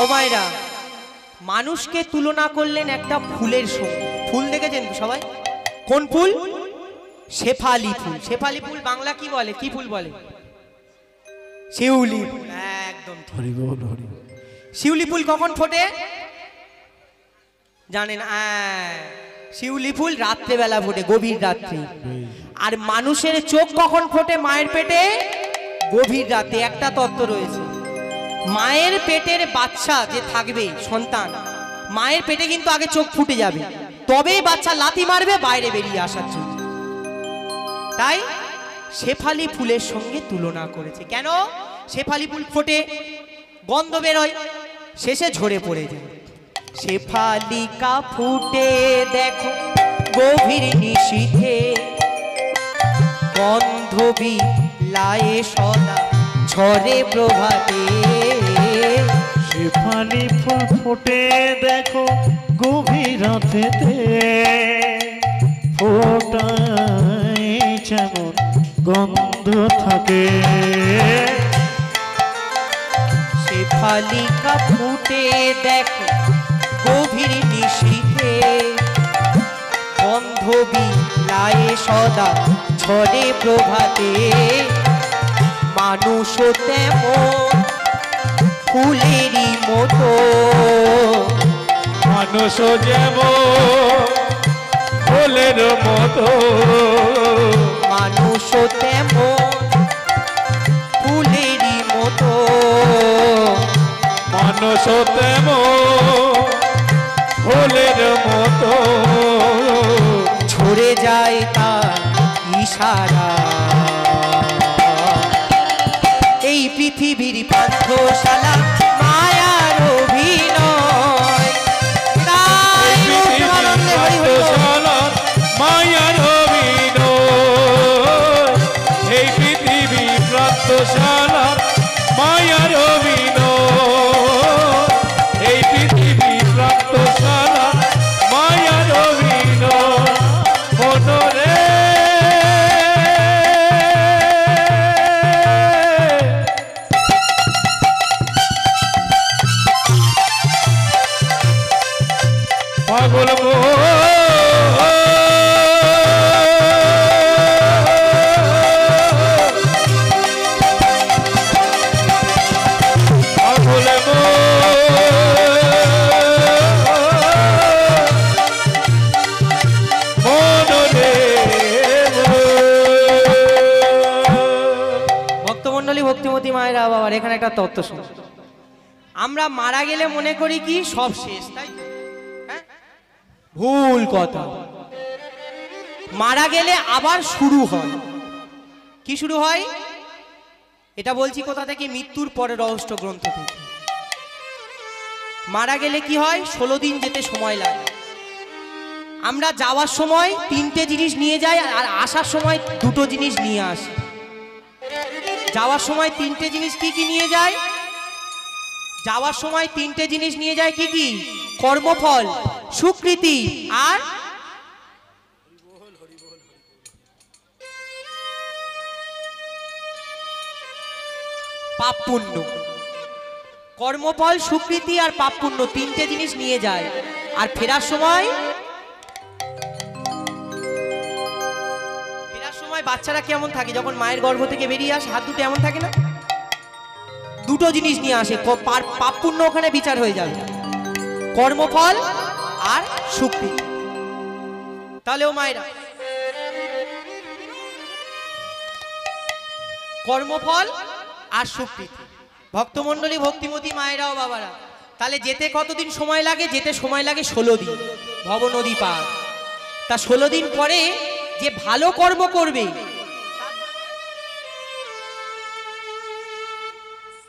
ও মায়েরা, মানুষকে তুলনা করলেন একটা ফুলের সঙ্গে। ফুল দেখেছেন সবাই? কোন ফুল? শেফালি ফুল। শেফালি ফুল বাংলা কি বলে, কি ফুল বলে? শিউলি ফুল। একদম ঠিক। শিউলি ফুল কখন ফোটে জানেন? শিউলি ফুল রাত্রেবেলা ফোটে, গভীর রাত্রে। আর মানুষের চোখ কখন ফোটে মায়ের পেটে? গভীর রাতে। একটা তত্ত্ব রয়েছে, মায়ের পেটের বাচ্চা যে থাকবে সন্তান, মায়ের পেটে কিন্তু আগে চোখ ফুটে যাবে, তবেই বাচ্চা লাথি মারবে বাইরে বেরিয়ে আসার জন্য। তাই শেফালি ফুলের সঙ্গে তুলনা করেছে। কেন? শেফালি ফুল ফোটে, গন্ধ বেরোয়, শেষে ঝরে পড়ে যায়। শেফালিকা ফুটে দেখো গভীর নিশীথে, গন্ধ বিলায়ে সদা ঝরে প্রভাতে। শেফালি ফুল ফোটে দেখো গভীর রাতেতে, ফোটায় যেমন গন্ধ থাকে। শেফালিকা ফুটে দেখো গভীর নিশীথে, গন্ধ বিলায়ে সদা ঝরে প্রভাতে। মানুষ তেমন ফুলেরই মতো, মানুষ যেমন ফুলের মতো, মানুষ তেমন ফুলেরই মতো। মানুষ তেমন ফুলের মতো, ঝরে যায় তার ইশারা। এই পৃথিবীর পান্থশালা মায়ার অভিনয়। তাই মুক্তানন্দে হরি হরি বল। মায়ার অভিনয়, এই পৃথিবী প্রান্তশালা মায়ার অভিনয়, এই পৃথিবী প্রান্তশালা মায়ার অভিনয়। মনরে পাগল ভক্তমণ্ডলী, ভক্তিমতী মায়েরা বাবার, এখানে একটা তত্ত্ব শুন। আমরা মারা গেলে মনে করি কি সব শেষ, তাই তো? হ্যাঁ? ভুল কথা। মারা গেলে আবার শুরু হয়। কি শুরু হয়? এটা বলছি কোথা থেকে? মৃত্যুর পরে রহস্য গ্রন্থ থেকে। মারা গেলে কি হয়? 16 দিন যেতে সময় লাগে। আমরা যাওয়ার সময় 3টে জিনিস নিয়ে যাই, আর আসার সময় 2টো জিনিস নিয়ে আসি। যাওয়ার সময় 3টে জিনিস কি কি নিয়ে যায়? যাওয়ার সময় 3টে জিনিস নিয়ে যায়। কি কি? কর্মফল, সুকৃতি আর পাপ পুণ্য। কর্মফল, সুকৃতি আর পাপ পুণ্য, 3টে জিনিস নিয়ে যায়। আর ফেরার সময় বাচ্চারা কেমন থাকে যখন মায়ের গর্ভ থেকে বেরিয়ে আসে? হাত দুটো এমন থাকে না? 2টো জিনিস নিয়ে আসে, পাপ পুণ্য ওখানে বিচার হয়ে যাবে, কর্মফল আর সুকৃতি। তাহলে ও মায়েরা, কর্মফল আর সুকৃতি। ভক্তমণ্ডলী, ভক্তিমতী মায়েরাও বাবারা, তাহলে যেতে কতদিন সময় লাগে? যেতে সময় লাগে 16 দিন, ভব নদী পার। তা 16 দিন পরে যে ভালো কর্ম করবে,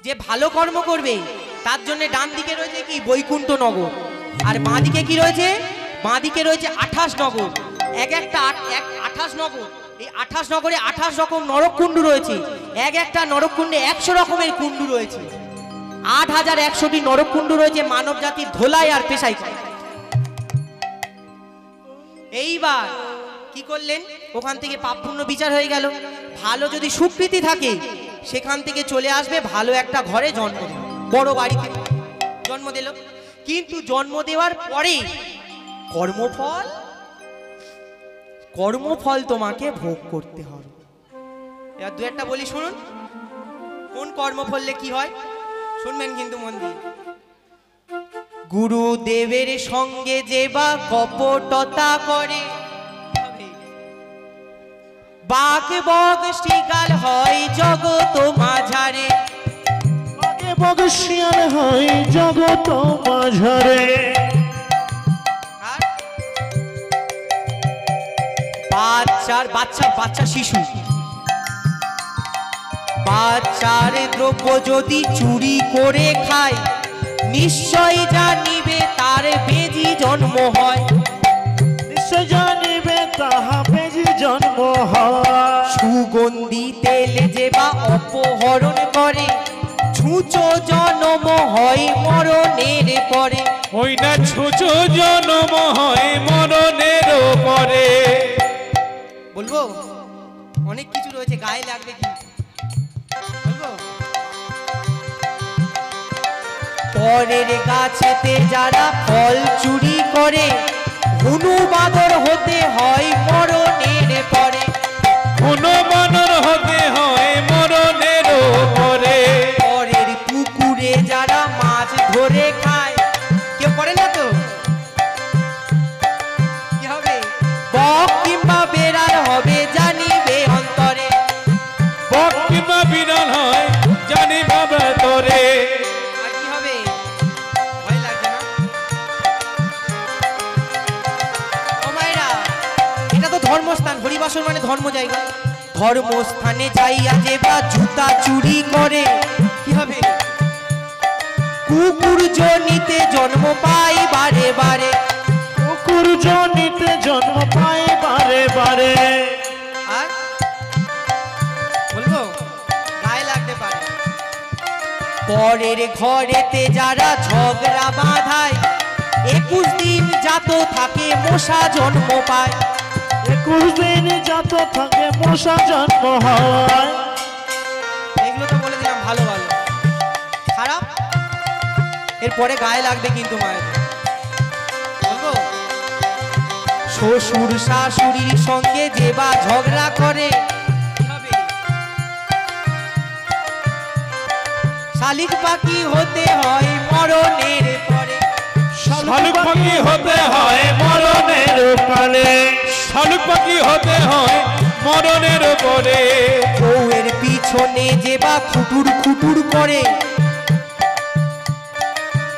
যে ভালো কর্ম করবে তার জন্য ডান দিকে রয়েছে কি? বৈকুণ্ঠ নগর। আর বাঁ দিকে কি রয়েছে? বাঁ দিকে রয়েছে 28 নগর। এক একটা 28 নগর। এই 28 নগরে 28 রকম নরককুণ্ডু রয়েছে। এক একটা নরককুণ্ডে 100 রকমের কুণ্ডু রয়েছে। 8100টি নরককুণ্ডু রয়েছে মানব জাতির ধোলাই আর পেশাই। এইবার কি করলেন? ওখান থেকে পাপ পুণ্য বিচার হয়ে গেল। ভালো যদি সুকৃতি থাকে সেখান থেকে চলে আসবে ভালো একটা ঘরে জন্ম, বড় বাড়িতে জন্ম দিল, কিন্তু জন্ম দেওয়ার পরে কর্মফল কর্মফল তোমাকে ভোগ করতে হবে। এবার দু একটা বলি শুনুন, কোন কর্মফলে কি হয় শুনবেন কিন্তু মন দিয়ে। গুরুদেবের সঙ্গে যে বা কপটতা করে, বাঘ বগ শিকাল হয় জগত মাঝারে, বগ শিয়াল হয় জগত মাঝারে। আর বাচ্চা শিশু বাচ্চার দ্রব্য যদি চুরি করে খায়, নিশ্চয় জানিবে তার বেজি জন্ম হয়। নিশ্চয় জানিবে তাহা বেজি জন্ম হয়। সুগন্ধি তেল যে বা অপহরণ করে, ছুঁচো জন্ম হয় মরণের পরে। ওই না ছুঁচো জন্ম হয় মরণেরও পরে। বলবো অনেক কিছু রয়েছে, গায়ে লাগবে কিন্তু বলবো। পরের গাছেতে যারা ফল চুরি করে, হুনু বাদর হতে হয় মরণের পরে। কোনো বানর হতে হয় মরণেরও পরে। পরের পুকুরে যারা মাছ ধরে খায়, কেউ করে না তো, কি হবে? বক কিংবা বেড়াল হবে জানিবে অন্তরে। বক কিংবা বিড়াল হয় জানি বাবা তোরে। আর কি হবে? ভয় লাগছে না? ও মায়েরা, এটা তো ধর্মস্থান, হরিবাসর মানে ধর্ম জায়গা। ধর্মস্থানে যাইয়া যে বা জুতা চুরি করে, কি হবে? কুকুর জনিতে জন্ম পাই বারে বারে। কুকুর জনিতে জন্ম পায় বারে বারে। আর বলবো গায়ে লাগতে পারে। পরের ঘরেতে যারা ঝগড়া বাঁধায়, 21 দিন যাত থাকে মশা জন্ম পায়। 21 দিন যাত থাকে মশা জন্ম হয়। এগুলো তো বলে দিলাম ভালো ভালো, খারাপ এরপরে গায়ে লাগবে কিন্তু মায়ের। বলবো শ্বশুর শাশুড়ির সঙ্গে যে বা ঝগড়া করে, কি হবে? শালিক পাখি হতে হয় মরণের পরে। শালুক পাখি হতে হয় মরণের পালে। শালুক পাখি হতে হয় মরণের পরে। বউয়ের পিছনে যে বা খুটুর খুটুর করে,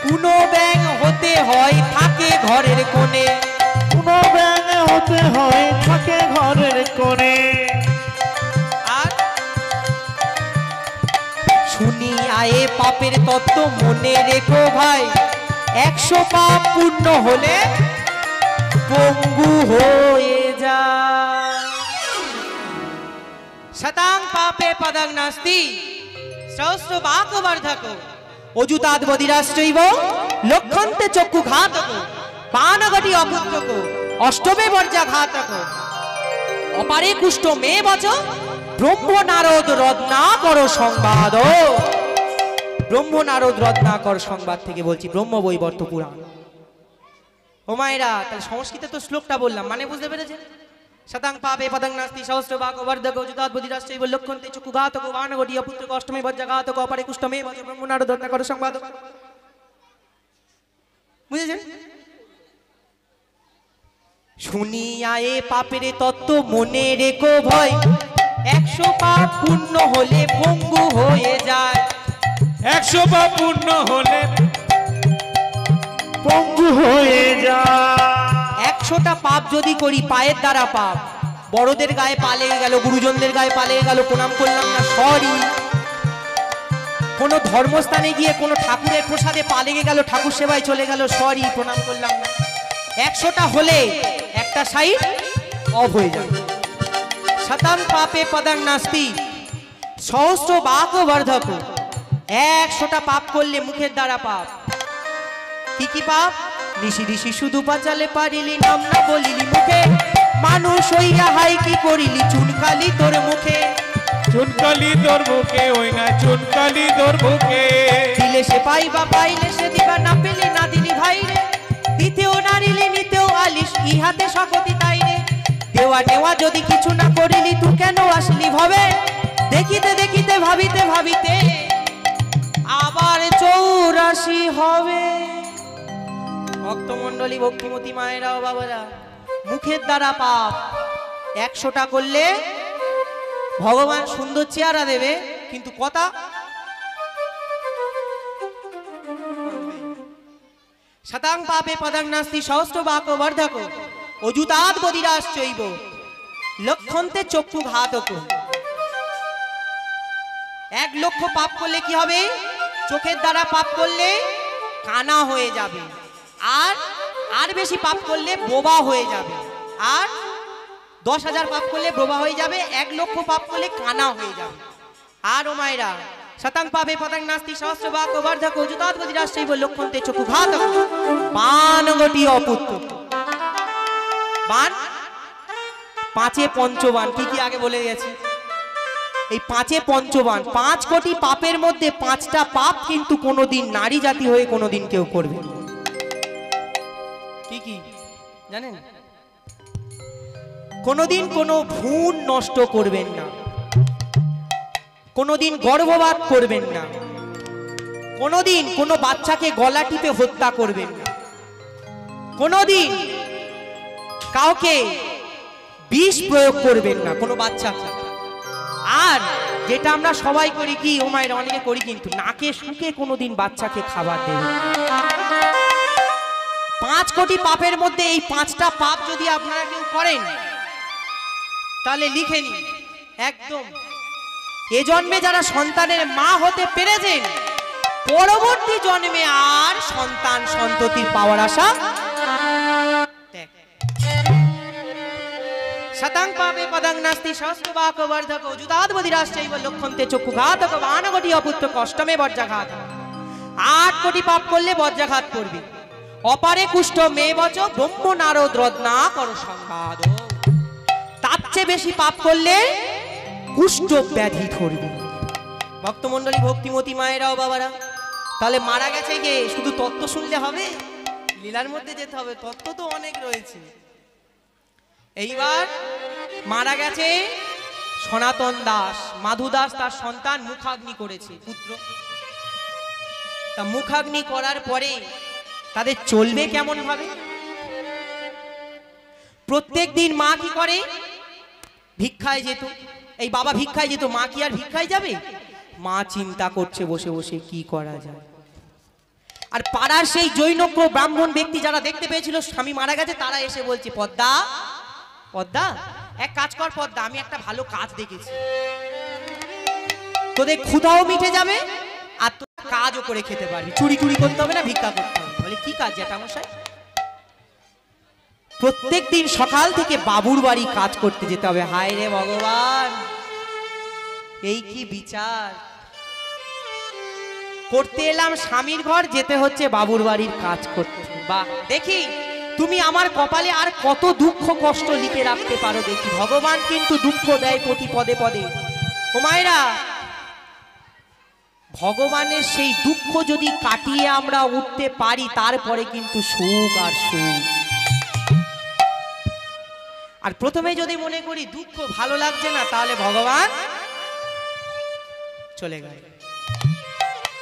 কোনো ব্যাং হতে হয় থাকে ঘরের কোণে। কোনো ব্যাঙ হতে হয় থাকে ঘরের কোণে। আর শুনি আয়ে পাপের তত্ত্ব মনে রেখো ভাই, 100 পাপ পূর্ণ হলে পঙ্গু হয়ে যায়। শতাং পাপে পদং নাস্তি সহস্র বাক বর্ধক, অযুতাদ বদিরাশ্চৈব লক্ষন্তে চক্ষু ঘাতক, পানগটি অপুত্রক, অষ্টমে বর্জা ঘাতক, অপারে কুষ্ঠ মে বচ, ব্রহ্ম নারদ রত্নাকর সংবাদ। ব্রহ্ম নারদ রত্নাকর সংবাদ থেকে বলছি, ব্রহ্ম বৈবর্ত পুরাণ। ও মায়েরা, তাহলে সংস্কৃতে তো শ্লোকটা বললাম, মানে বুঝতে পেরেছেন? শতাং পাপে পদং নাস্তি সহস্র বাক বর্ধক, অযুতাদ বদিরাশ্চৈব লক্ষন্তে চক্ষু ঘাতক, পানগটি অপুত্রক, অষ্টমে বর্জা ঘাতক, অপারে কুষ্ঠ মে বচ, ব্রহ্ম নারদ রত্নাকর সংবাদ। বুঝেছেন? শুনিয়া এ পাপের তত্ত্ব মনে রেখো ভয়, 100 পাপ পূর্ণ হলে পঙ্গু হয়ে যায়। 100 পাপ পূর্ণ হলে পঙ্গু হয়ে যায়। 100টা পাপ যদি করি, পায়ের দ্বারা পাপ, বড়দের গায়ে পা লেগে গেল, গুরুজনদের গায়ে পা লেগে গেল, প্রণাম করলাম না, সরি। কোনো ধর্মস্থানে গিয়ে কোনো ঠাকুরের প্রসাদে পা লেগে গেল, ঠাকুর সেবায় চলে গেল, সরি, প্রণাম করলাম না। 100টা হলে একটা সাইড অফ হয়ে যাবে। শতাং পাপে পদং নাস্তি সহস্র বাক বর্ধক, 100টা পাপ করলে মুখের দ্বারা পাপ। কি কি পাপ? নিশি ঋষি শুধু পাচালে পারিলি, নাম না বলিলি মুখে, মানুষ হইয়া হাই কি করিলি, চুনকালি তোর মুখে। চুনকালি তোর মুখে, ওই না চুনকালি তোর মুখে। দিলে সে পাইবা, পাইলে সে দিবা না, তাতে সকতি তাই রে, দেওয়া নেওয়া যদি কিছু না করিলি তুই কেন আসলি ভবে, দেখিতে দেখিতে ভাবিতে ভাবিতে আবার 84 হবে। ভক্তমণ্ডলী, ভক্তিমতী মায়েরা ও বাবারা, মুখের দ্বারা পাপ 100টা করলে ভগবান সুন্দর চেহারা দেবে, কিন্তু কথা শতাং পাপে পদাং নাস্তি সহস্র বাক বর্ধক অযুতাৎ বদিরাশ্চৈব লক্ষন্তে চক্ষু ঘাতক। 1 লক্ষ পাপ করলে কি হবে? চোখের দ্বারা পাপ করলে কানা হয়ে যাবে, আর বেশি পাপ করলে বোবা হয়ে যাবে, আর 10,000 পাপ করলে বোবা হয়ে যাবে, 1 লক্ষ পাপ করলে কানা হয়ে যাবে। আর ও মায়েরা, শতাং পাপে পদাং নাস্তি সহস্র বাক বর্ধক অযুতাৎ বদিরাশ্চৈব লক্ষন্তে চক্ষু ঘাতক। বানগটি অপুত্র, বান 5 পঞ্চবান, কি আগে বলে গেছি। এই 5 পঞ্চবান, 5 কোটি পাপের মধ্যে 5টা পাপ কিন্তু কোনোদিন নারী জাতি হয়ে কোনোদিন কেউ করবে না। কি জানেন? কোনোদিন কোনো ভ্রূণ নষ্ট করবেন না, কোনোদিন গর্ভপাত করবেন না, কোনোদিন কোনো বাচ্চাকে গলা টিপে হত্যা করবেন না, কোনোদিন কাউকে বিষ প্রয়োগ করবেন না কোনো বাচ্চাকে। আর যেটা আমরা সবাই করি কি, ও মায়েরা অনেকে করি, কিন্তু নাকে শুকে কোনোদিন বাচ্চাকে খাবার দেবে। 5 কোটি পাপের মধ্যে এই 5টা পাপ যদি আপনারা কেউ করেন তাহলে লিখে নিন একদম, এ জন্মে যারা সন্তানের মা হতে পেরেছেন পরবর্তী জন্মে আর সন্তান সন্ততির পাওয়ার আশা। শতাং পাপে পদাং নাস্তি সহস্র বাক বর্ধক অযুতাৎ বদিরাশ্চৈব লক্ষন্তে চক্ষু ঘাতক। বানগটি অপুত্র কষ্টমে বজ্রাঘাত। 8 কোটি পাপ করলে বজ্রাঘাত করবে। অপারে কুষ্ঠ মে বচ ব্রহ্ম নারদ রত্না কর সংবাদ। তার চেয়ে বেশি পাপ করলে কুষ্ঠ ব্যাধি ধরবে। ভক্তমণ্ডলী, ভক্তিমতী মায়েরা ও বাবারা, তাহলে মারা গেছে গিয়ে শুধু তত্ত্ব শুনলে হবে? লীলার মধ্যে যেতে হবে, তত্ত্ব তো অনেক রয়েছে। এইবার মারা গেছে সনাতন দাস, মাধু দাস তার সন্তান মুখাগ্নি করেছে পুত্র। তা মুখাগ্নি করার পরে তাদের চলবে কেমন ভাবে? প্রত্যেক দিন মা কি করে? ভিক্ষায় যেত। এই বাবা ভিক্ষায় যেত, মা কি আর ভিক্ষায় যাবে? মা চিন্তা করছে বসে বসে কি করা যায়। আর পাড়ার সেই জৈনজ্ঞ ব্রাহ্মণ ব্যক্তি যারা দেখতে পেয়েছিল স্বামী মারা গেছে, তারা এসে বলছে, পদ্মা পদ্মা এক কাজ কর পদ্মা, আমি একটা ভালো কাজ দেখেছি, তোদের ক্ষুধাও মিটে যাবে আর তোর কাজও করে খেতে পারবি, চুরি টুরি করতে হবে না, ভিক্ষা করতে হবে। বলে কি কাজ জ্যাঠামশাই? প্রত্যেক দিন সকাল থেকে বাবুর বাড়ি কাজ করতে যেতে হবে। হায় রে ভগবান, এই কি বিচার! করতে এলাম স্বামীর ঘর, যেতে হচ্ছে বাবুর বাড়ির কাজ করতে। বাহ, দেখি তুমি আমার কপালে আর কত দুঃখ কষ্ট লিখে রাখতে পারো দেখি। ভগবান কিন্তু দুঃখ দেয় প্রতি পদে পদে। ও মায়েরা, ভগবানের সেই দুঃখ যদি কাটিয়ে আমরা উঠতে পারি, তারপরে কিন্তু সুখ আর সুখ। আর প্রথমে যদি মনে করি দুঃখ ভালো লাগছে না, তাহলে ভগবান চলে গেল।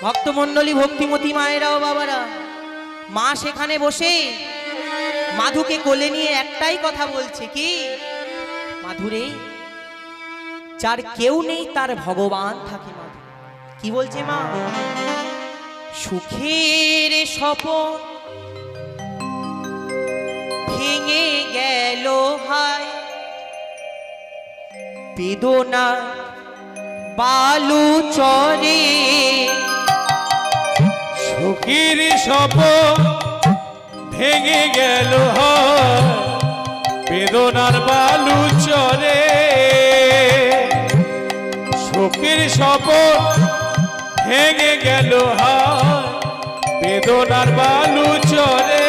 ভক্তমণ্ডলী, ভক্তিমতী মায়েরা ও বাবারা, মা সেখানে বসে মাধুকে কোলে নিয়ে একটাই কথা বলছে, কি? মাধুরে, যার কেউ নেই তার ভগবান থাকে। মাধু কি বলছে মা? সুখের স্বপন ভেঙে গেল হায়, বেদনা বালু চরে। সুখের স্বপন ভেঙে গেল হায়, বেদনার বালু চরে। সুখের স্বপন ভেঙে গেল হায়, বেদনার বালু চরে।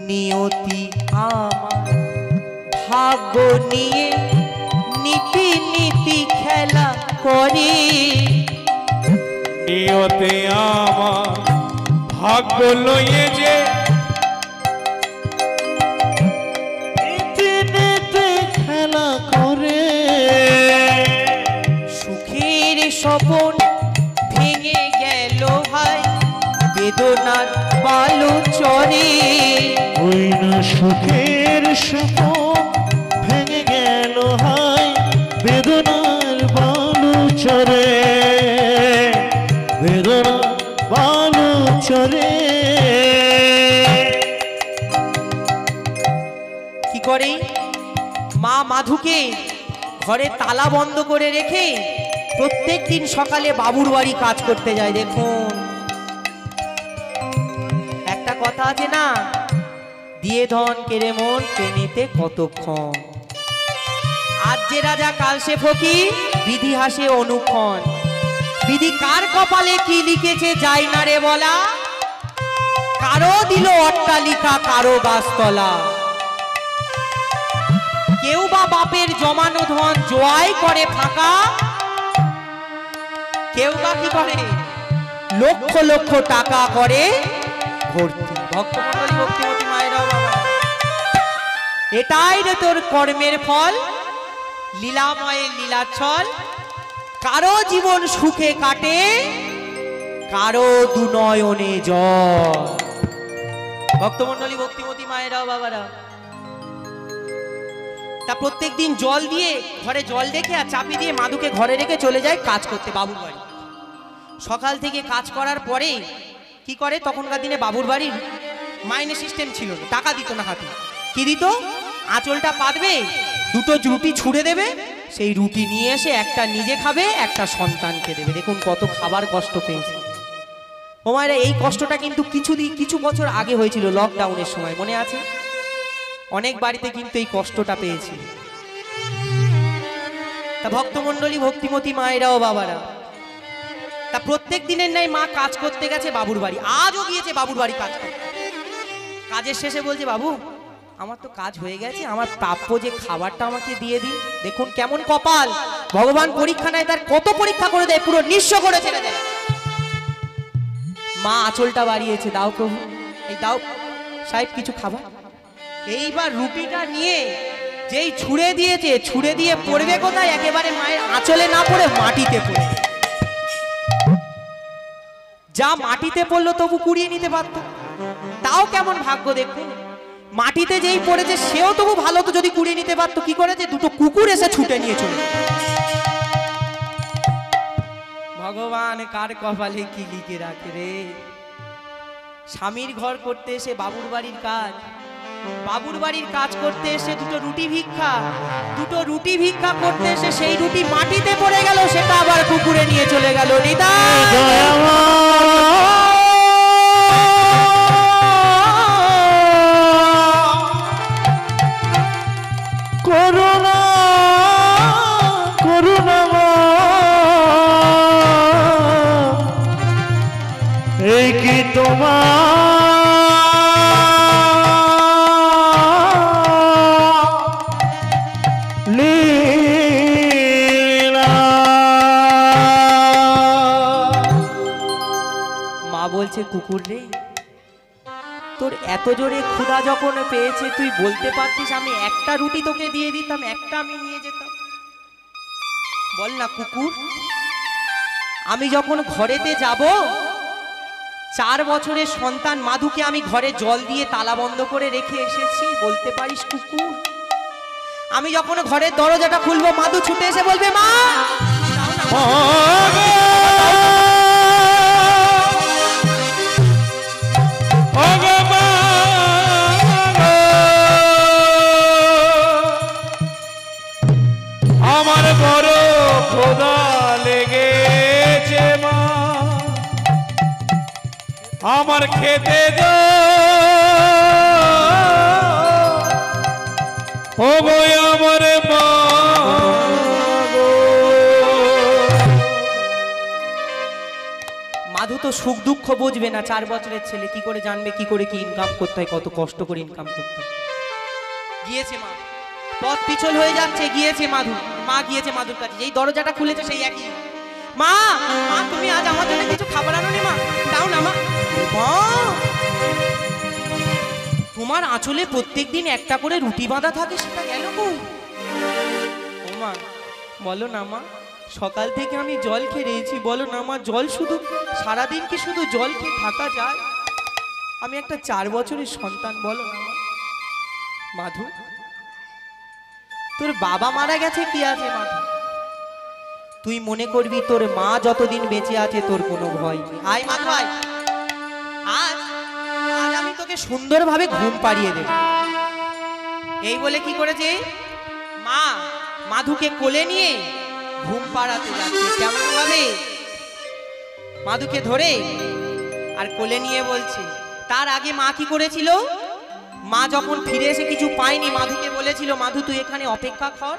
নিয়তি আমার ভাগ্য নিয়ে নীতি নীতি খেলা করে। নিয়তে আমার ভাগ্য লইয়ে যে নীতি নীতি খেলা করে সুখের স্বপন ভেঙে গেল হায় বেদনার বালু চরে। ওই না সুখের স্বপন ভেঙে গেল হায় বেদনার বালু চরে, বেদনার বালু চরে। কি করে মা মাধুকে ঘরে তালা বন্ধ করে রেখে প্রত্যেক দিন সকালে বাবুর বাড়ি কাজ করতে যায়। দেখুন একটা কথা আছে না, দিয়ে ধন কেড়ে মন টেনিতে কতক্ষণ। আজ যে রাজা কাল সে ফকির, বিধি হাসে অনুক্ষণ। বিধি কার কপালে কি লিখেছে যায় না রে বলা, কারো দিল অট্টালিকা কারো গাছতলা। কেউ বা বাপের জমানো ধন জোয়াই করে ফাঁকা, কেউ বা কি করে লক্ষ লক্ষ টাকা করে ভর্তি। ভক্তমণ্ডলী ভক্তিমতী মায়েরাও বাবা, এটাই রে তোর কর্মের ফল, লীলাময়ের লীলাচ্ছল। কারো জীবন সুখে কাটে, কারো দুনয়নে জল। ভক্তমণ্ডলী ভক্তিমতী মায়েরাও বাবারা, তা প্রত্যেকদিন জল দিয়ে ঘরে জল রেখে আর চাপি দিয়ে মাধুকে ঘরে রেখে চলে যায় কাজ করতে বাবুর বাড়ি। সকাল থেকে কাজ করার পরে কি করে, তখনকার দিনে বাবুর বাড়ির মাইনে সিস্টেম ছিল না, টাকা দিত না হাতে। কি দিত, আঁচলটা পাতবে, দুটো রুটি ছুঁড়ে দেবে, সেই রুটি নিয়ে এসে একটা নিজে খাবে, একটা সন্তানকে দেবে। দেখুন কত খাবার কষ্ট পেয়েছে ও মায়েরা। এই কষ্টটা কিন্তু কিছু বছর আগে হয়েছিল, লকডাউনের সময়, মনে আছে? অনেক বাড়িতে কিন্তু এই কষ্টটা পেয়েছি। তা ভক্তমণ্ডলী ভক্তিমতী মায়েরাও বাবারা, তা প্রত্যেক দিনের নাই মা কাজ করতে গেছে বাবুর বাড়ি, আজও গিয়েছে বাবুর বাড়ি কাজ করতে। কাজের শেষে বলছে, বাবু আমার তো কাজ হয়ে গেছে, আমার প্রাপ্য যে খাবারটা আমাকে দিয়ে দিন। দেখুন কেমন কপাল, ভগবান পরীক্ষা নেয়, তার কত পরীক্ষা করে দেয়, পুরো নিঃস্ব করে ছেড়ে দেয়। মা আঁচলটা বাড়িয়েছে, দাও প্রভু, এই দাও সাহেব কিছু খাবার। এইবার রুটিটা নিয়ে যেই ছুঁড়ে দিয়েছে, ছুঁড়ে দিয়ে পড়বে কোথায়, একেবারে মায়ের আঁচলে না পড়ে মাটিতে পড়ে। যা মাটিতে পড়লো তবু কুড়িয়ে নিতে পারতো, তাও কেমন ভাগ্য দেখুন। মাটিতে যেই পড়েছে সেও তবু ভালো, তো যদি কুড়িয়ে নিতে পারতো। কি করেছে, দুটো কুকুর এসে ছুটে নিয়ে চলে। ভগবান কার কপালে কি লিখে রাখে রে। স্বামীর ঘর করতে এসে বাবুর বাড়ির কাজ, বাবুর বাড়ির কাজ করতে এসে দুটো রুটি ভিক্ষা করতে এসে সেই রুটি মাটিতে পড়ে গেল, সেটা আবার কুকুরে নিয়ে চলে গেল। করুণা করুণা এই কি তোমার লীলা। মা বলছে, কুকুর রে, তোর এত জোরে ক্ষুধা যখন পেয়েছে, তুই বলতে পারতিস আমি একটা রুটি তোকে দিয়ে দিতাম, একটা আমি নিয়ে যেতাম। বল না কুকুর, আমি যখন ঘরেতে যাব, 4 বছরের সন্তান মাধুকে আমি ঘরে জল দিয়ে তালা বন্ধ করে রেখে এসেছি, বলতে পারিস কুকুর? আমি যখন ঘরের দরজাটা খুলবো, মাধু ছুটে এসে বলবে, মা দাও না, মা। আমার বড় খোদা লেগেছে মা, আমার খেতে দাও ও গো আমার মা গো। মাধু তো সুখ দুঃখ বুঝবে না, 4 বছরের ছেলে, কি করে জানবে কি করে কি ইনকাম করতে হয়, কত কষ্ট করে ইনকাম করতে হয়। গিয়েছে মা, পথ পিছল হয়ে যাচ্ছে, গিয়েছে মা গিয়েছে মাধুর কাছে, যেই দরজাটা খুলেছে সেই একই, মা মা তুমি আজ আমার জন্য কিছু খাবার আনোনি মা, দাও না মা। মা তোমার আঁচলে প্রত্যেকদিন একটা করে রুটি বাঁধা থাকে, সেটা গেল কই? ও মা, বলো না মা, সকাল থেকে আমি জল খেয়ে রয়েছি, বলো না মা, জল শুধু সারাদিন কি শুধু জল খেয়ে থাকা যায়? আমি একটা 4 বছরের সন্তান, বলো না মা। মাধু, তোর বাবা মারা গেছে, কি আছে মাধু? তুই মনে করবি তোর মা যতদিন বেঁচে আছে তোর কোনো ভয় নেই। আয় মাধু আয়, আজ আজ আমি তোকে সুন্দরভাবে ঘুম পাড়িয়ে দেব। এই বলে কি করেছে, মা মাধুকে কোলে নিয়ে ঘুম পাড়াতে যাচ্ছে। কেমন ভাবে মাধুকে ধরে আর কোলে নিয়ে বলছে। তার আগে মা কি করেছিল, মা যখন ফিরে এসে কিছু পায়নি, মাধুকে বলেছিল, মাধু তুই এখানে অপেক্ষা কর,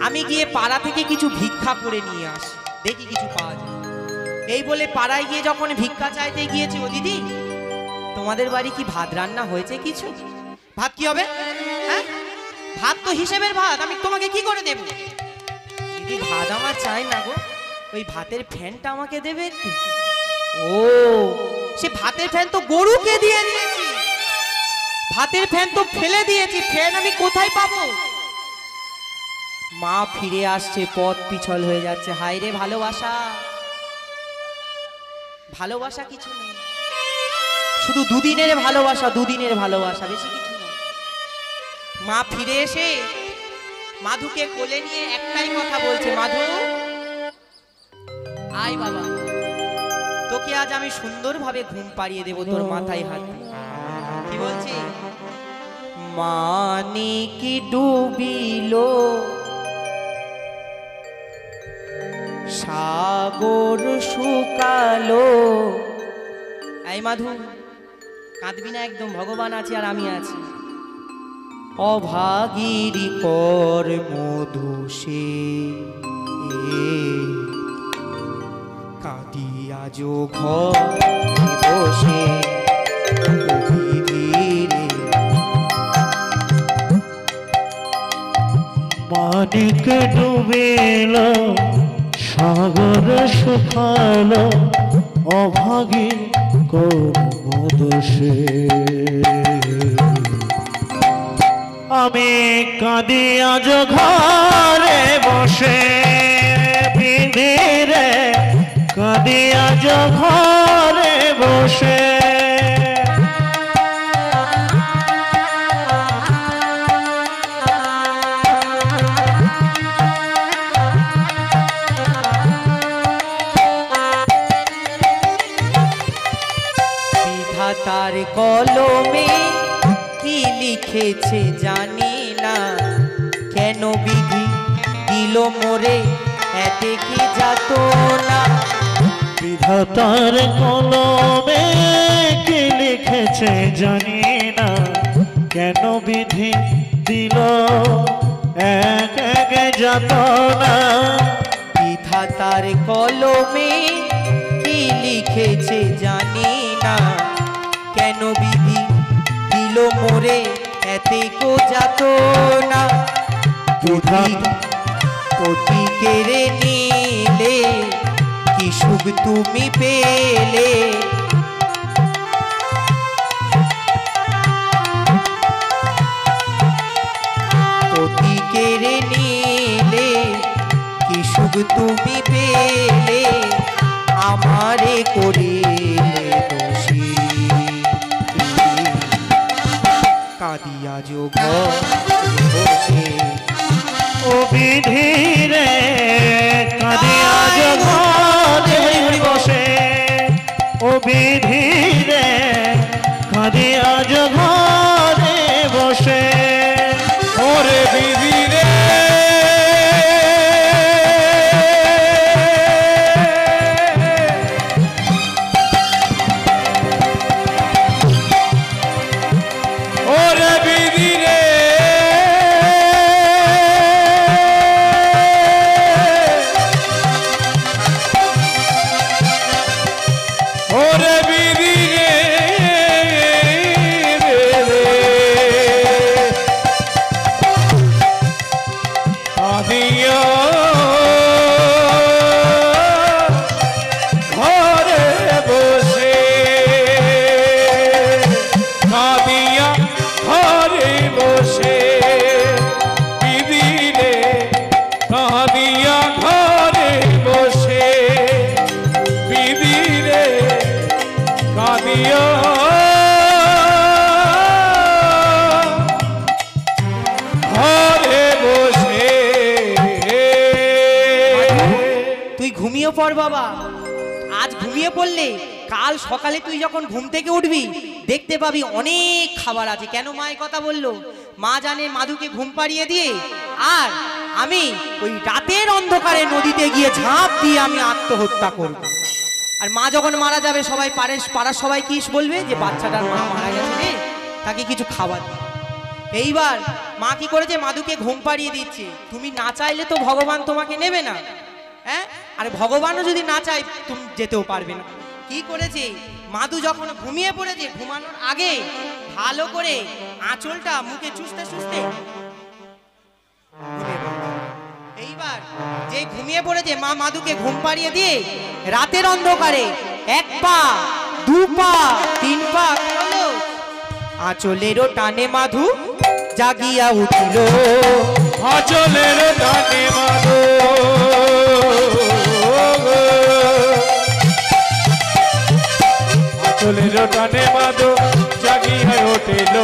আমি গিয়ে পাড়া থেকে কিছু ভিক্ষা করে নিয়ে আসি, দেখি কিছু পাওয়া যায়। এই বলে পাড়ায় গিয়ে যখন ভিক্ষা চাইতে গিয়েছে, ও দিদি তোমাদের বাড়ি কি ভাত রান্না হয়েছে কিছু? ভাত কি হবে, হ্যাঁ ভাত তো হিসেবের ভাত, আমি তোমাকে কি করে দেব? দিদি ভাত আমার চাই না গো, ওই ভাতের ফ্যানটা আমাকে দেবে একটু। ও, সে ভাতের ফ্যান তো গরুকে দিয়ে দিয়েছি, ভাতের ফ্যান তো ফেলে দিয়েছি, ফ্যান আমি কোথায় পাবো? মা ফিরে আসছে, পথ পিছল হয়ে যাচ্ছে। হায় রে ভালোবাসা, ভালোবাসা কিছু নেই, শুধু দুদিনের ভালোবাসা, দুদিনের ভালোবাসা, বেশি কিছু না। মা ফিরে এসে মাধুকে কোলে নিয়ে একটাই কথা বলছে, মাধু আয় বাবা, তোকে আজ আমি সুন্দরভাবে ঘুম পাড়িয়ে দেব তোর মাথায় হাত দিয়ে। কি বলছে, মানিক ডুবিল সাগর শুকালো। এই মাধু কাঁদবি না একদম, ভগবান আছে আর আমি আছি। অভাগীর কর মধু সে কাঁদিয়া যো ঘরে বসে, মানিক ডুবিল সাগর শুকালো, অভাগী কর্ম দোষে আমি কাঁদি আজ ঘরে বসে, বিধিরে কাঁদি আজ ঘরে বসে। তার কলমে কি লিখেছে জানি না, কেন বিধি দিল মোরে এতে কি যাত না। বিধাতার কলমে কি লিখেছে জানি না, কেন বিধি দিল এক এক যাতনা। বিধাতার কলমে কি লিখেছে জানি না, কেন বিধি দিল মোরে এতে কো যাত না। পতি কেড়ে নিলে কি সুখ তুমি পেলে, পতি কেড়ে নিলে কি সুখ তুমি পেলে, আমারে করিলে দোষী। কাঁদিয়া যো ঘরে বসে, ও বিধিরে কাঁদিয়া যো ঘরে বসে, ও বিধিরে কাঁদিয়া যো ঘরে বসে। ওরে বিধি রে, ওরে বিধি রে, ওরে বিধি রে, কাঁদিয়া ঘরে বসে, কাঁদিয়া পড় বাবা, আজ ঘুমিয়ে পড়লে কাল সকালে তুই যখন ঘুম থেকে উঠবি দেখতে পাবি অনেক খাবার আছে। কেন মা এই কথা বললো? মা জানে মাধুকে ঘুম পাড়িয়ে দিয়ে আর আমি ওই রাতের অন্ধকারে নদীতে গিয়ে ঝাঁপ দিয়ে আমি আত্মহত্যা করব। আর মা যখন মারা যাবে সবাই পাড়ার সবাই কি বলবে যে বাচ্চাটার মা মারা গেছে রে, তাকে কিছু খাবার দিই। এইবার মা কি করেছে, মাধুকে ঘুম পাড়িয়ে দিচ্ছে। তুমি না চাইলে তো ভগবান তোমাকে নেবে না, হ্যাঁ? আর ভগবানও যদি না চাই তুমি যেতেও পারবে না। কি করেছে, মাধু যখন ঘুমিয়ে পড়েছে ঘুমানোর আগে ভালো করে আঁচলটা মুখে চুষতে চুষতে ঘুমিয়ে পড়েছে। এইবার যে ঘুমিয়ে পড়েছে মা মাধুকে ঘুম পাড়িয়ে দিয়ে রাতের অন্ধকারে 1 পা 2 পা 3 পা হলো আঁচলেরও টানে মাধু জাগিয়া উঠিল, আঁচলের টানে মাধু আঁচলের টানে মাধু জাগিয়া উঠিল,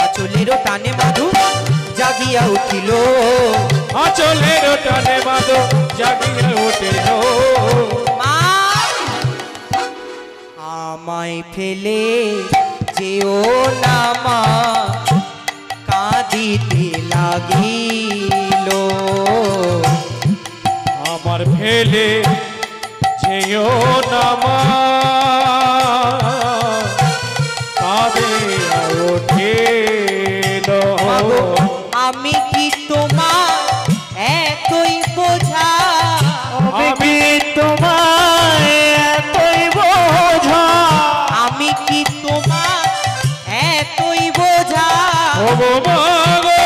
আঁচলেরও টানে মাধু জাগিয়া উঠিল, আঁচলের টানে মাধু জাগিয়া উঠিল। মা আমায় ফেলে যেও না মা কাঁদিতে লাগিল, আমার ফেলে যেও না মা কাঁদে উঠিল। আমি কি তোমার এতই বোঝা, আমি কি তোমায় এতই বোঝা, আমি কি তোমার এতই বোঝা, ও মা গো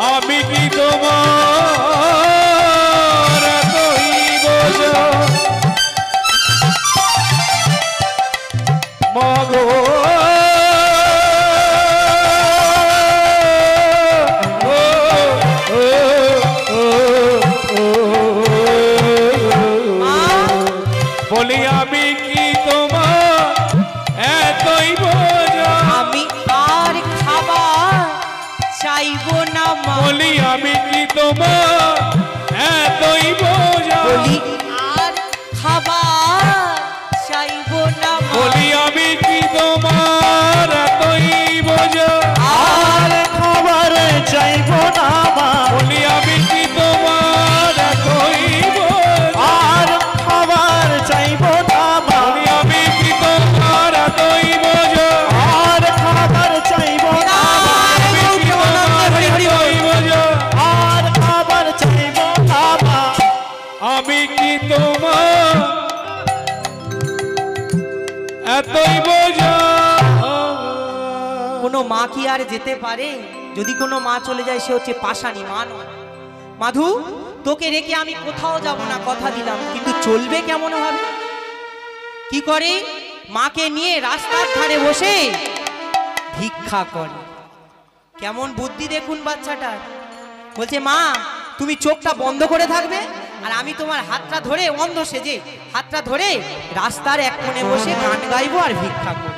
আমি কি তোমার এতই বোঝা, মা গো বলি আমি কি তোমার এতই বোঝা, আমি আর খাবার চাইবো না মা, বলি আমি কি তোমার এতই বোঝা, বলি আর খাবার চাইবো না মা, বলি আমি কি তোমার এতই বোঝা, আর খাবার চাইবো না মা, বলি আমি কি তোমার এতই বোঝা, আর খাবার চাইবো না মা, বলি আমি কি তোমার এতই বোঝা, আর খাবার চাইবো না মা, আমি কি তোমার এতই বোঝা, আর খাবার চাইবো না মা, আমি কি তোমার এতই বোঝা। কোনো মা কি আর যেতে পারে? যদি কোনো মা চলে যায় সে হচ্ছে পাষাণী, মা নয়। মাধু তোকে রেখে আমি কোথাও যাব না, কথা দিলাম, কিন্তু চলবে কেমন ভাবে? কি করে, মাকে নিয়ে রাস্তার ধারে বসে ভিক্ষা করে। কেমন বুদ্ধি দেখুন বাচ্চাটার। বলছে মা তুমি চোখটা বন্ধ করে থাকবে আর আমি তোমার হাতটা ধরে, অন্ধ সেজে হাতটা ধরে রাস্তার এক কোণে বসে গান গাইবো আর ভিক্ষা করবো।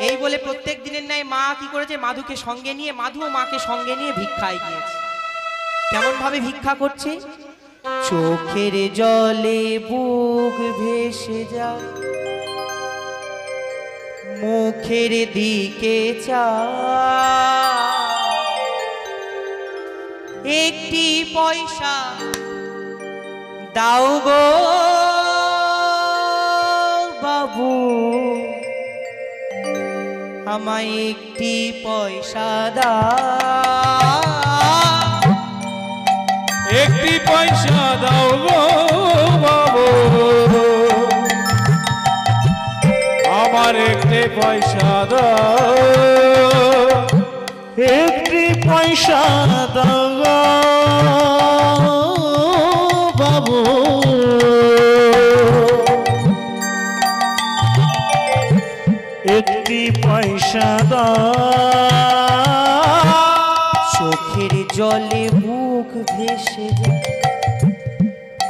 এই বলে প্রত্যেক দিনের ন্যায় মা কি করেছে, মাধুকে সঙ্গে নিয়ে, মাধু ও মাকে সঙ্গে নিয়ে ভিক্ষায় গিয়েছে। কেমন ভাবে ভিক্ষা করছে, চোখের জলে বুক ভেসে যায়, মুখের দিকে চায়, একটি পয়সা দাও গো বাবু, আমায় একটি পয়সা দাও, একটি পয়সা দাও গো বাবু, আমার একটি পয়সা দাও, একটি পয়সা দাও গো বাবু, একটি পয়সা দাও। চোখের জলে মুখ ভেসে যায়,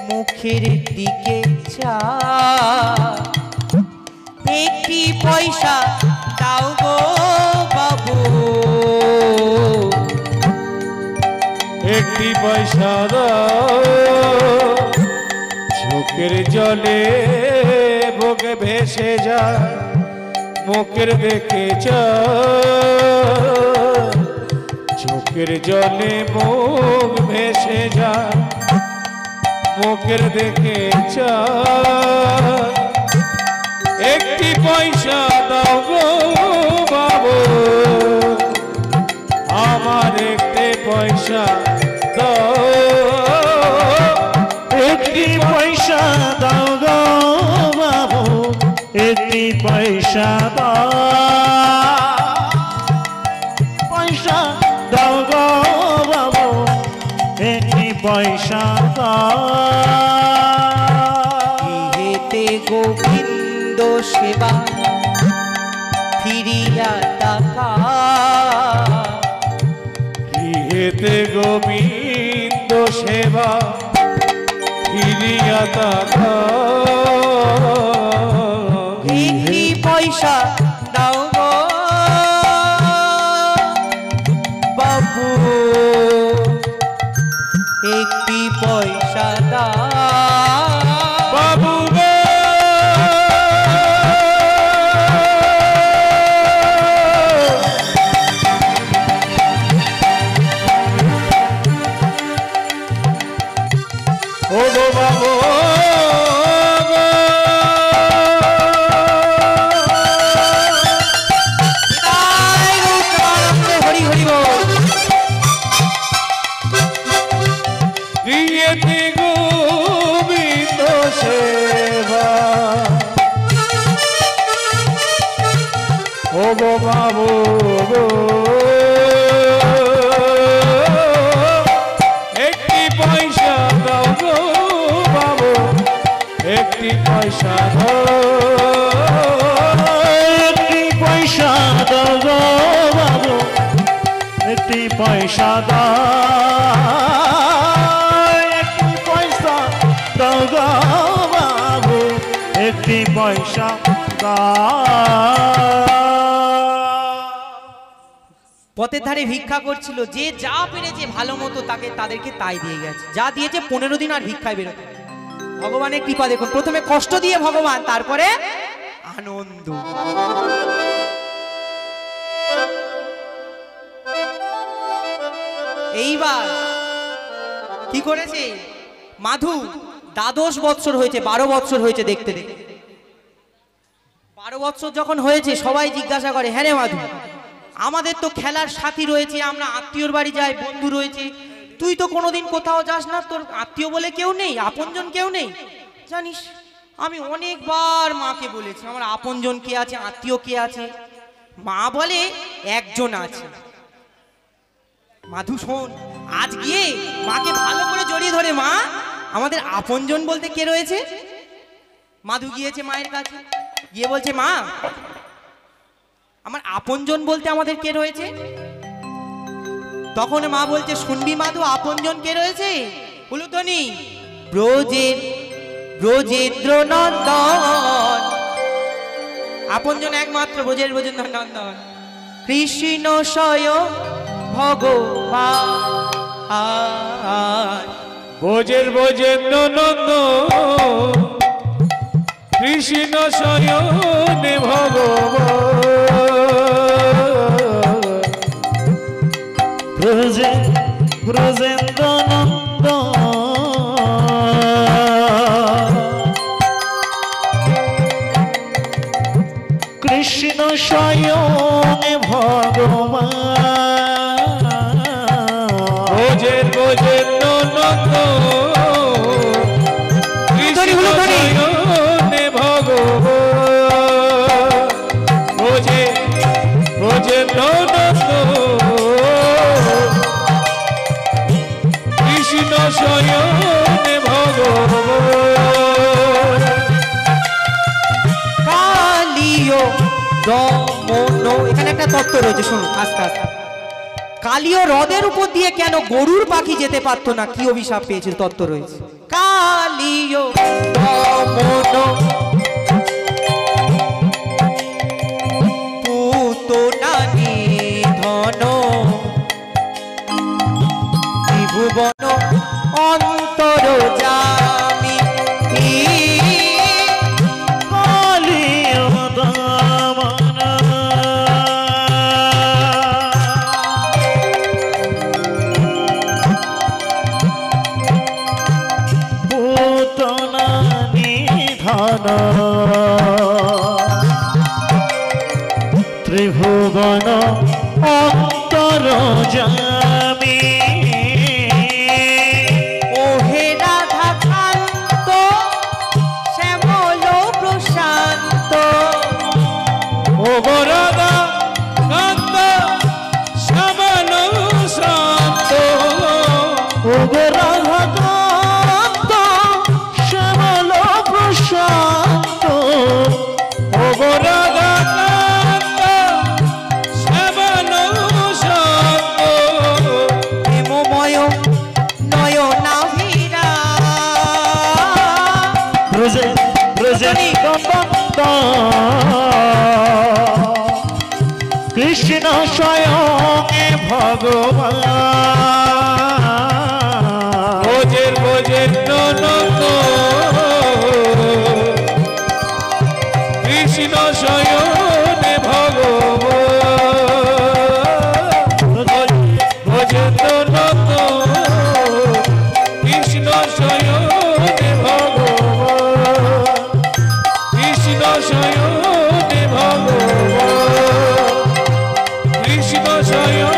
মুখের দিকে চা, একটি পয়সা দাও গো বাবু। একটি পয়সা দাও, চোখের জলে বুক ভেসে যায়, মুখের দেখে চোখের জলে মুখ ভেসে যায়, মুখের দেখে একটি পয়সা দাও গো বাবু, আমার একটি পয়সা দাও। একটি পয়সা দাও গো বাবু, একটি পয়সা দাও। পয়সা দাও গো বাবু, একটি পয়সা দাও। গৃহেতে গোবিন্দ সেবা ফিরিয়া টাকা, গৃহেতে গোবিন্দ সেবা ফিরিয়া টাকা, একটি পয়সা দাও গো বাবু, একটি পয়সা দাও বাবু গো। ও গো বাবু গো। হরি হরি বল। গৃহেতে গোবিন্দ সেবা, ও গো বাবু গো। একটি পয়সা দাও গো বাবু, একটি পয়সা দাও। একটি পয়সা দাও গো বাবু, একটি পয়সা দাও। একটি পয়সা দাও গো বাবু, একটি পয়সা দাও। পথের ধারে ভিক্ষা করছিল, যে যা পেরেছে ভালো মতো তাদেরকে তাই দিয়ে গেছে, যা দিয়েছে 15 দিন আর ভিক্ষায় বেরোতে। ভগবানের কৃপা দেখুন, প্রথমে কষ্ট দিয়ে ভগবান, তারপরে আনন্দ। এইবার কি করেছে মাধু, দ্বাদশ বৎসর হয়েছে, 12 বৎসর হয়েছে দেখতে দেখতে। 12 বৎসর যখন হয়েছে সবাই জিজ্ঞাসা করে, হ্যাঁ রে মাধু, আমাদের তো খেলার সাথী রয়েছে, আমরা আত্মীয়র বাড়ি যাই, বন্ধু রয়েছে, তুই তো কোনোদিন কোথাও যাস না, তোর আত্মীয় বলে কেউ নেই, আপনজন কেউ নেই? জানিস আমি অনেকবার মাকে বলেছি আমার আপনজন কে আছে, আত্মীয় কে আছে। মা বলে একজন আছে। মাধু শোন, আজ গিয়ে মাকে ভালো করে জড়িয়ে ধরে, মা আমাদের আপনজন বলতে কে রয়েছে। মাধু গিয়েছে মায়ের কাছে, গিয়ে বলছে, মা আমার আপনজন বলতে আমাদের কে রয়েছে। তখন মা বলছে, শুনবি মাধু, আপনজন কে রয়েছে? হুলুধ্বনি, ব্রজেন্দ্র নন্দন, আপনজন একমাত্র ব্রজেন্দ্র নন্দন, কৃষ্ণ স্বয়ং ভগবান। ব্রজেন্দ্র নন্দ, কৃষ্ণ শয়নে ভগবান। ব্রজেন্দ্র নন্দন, কৃষ্ণ স্বয়ং ভগবান। ব্রজেন্দ্র নন্দ, কৃষ্ণ শয়নে ভগবান। ব্রজেন্দ্র নন্দ, কৃষ্ণ শয়নে ভগবান। কালিও দমন, এখানে একটা তত্ত্ব রয়েছে, শুনুন আস্তে আস্তে। কালীয় হ্রদের উপর দিয়ে কেন গরুর পাখি যেতে পারতো না, কি অভিশাপ পেয়েছিল, তত্ত্ব রয়েছে। কালীয় দমন পুতনা নিধন ত্রিভুবন অন্তর জামি কালীয় দমন পুতনা নিধন ত্রিভুবন অন্তর জামি ওহে রাধা কান্ত শ্যামল প্রশান্ত ও গো রাধা কান্ত শ্যামল শান্ত, ও গো রাধা কান্ত শ্যামল প্রশান্ত, ও গো রাধা কান্ত শ্যামল শান্ত, প্রেমময় নয়নাভিরা ব্রজে ব্রজে নন্দ কৃষ্ণ স্বয়ং ভগবান, ভোজের ভোজের ননদ কৃষ্ণ শয়নে ভগবান, ভোজের ননদ কৃষ্ণ শয়নে ভগবান, কৃষ্ণ শয়নে ভগবান, কৃষ্ণ শয়ন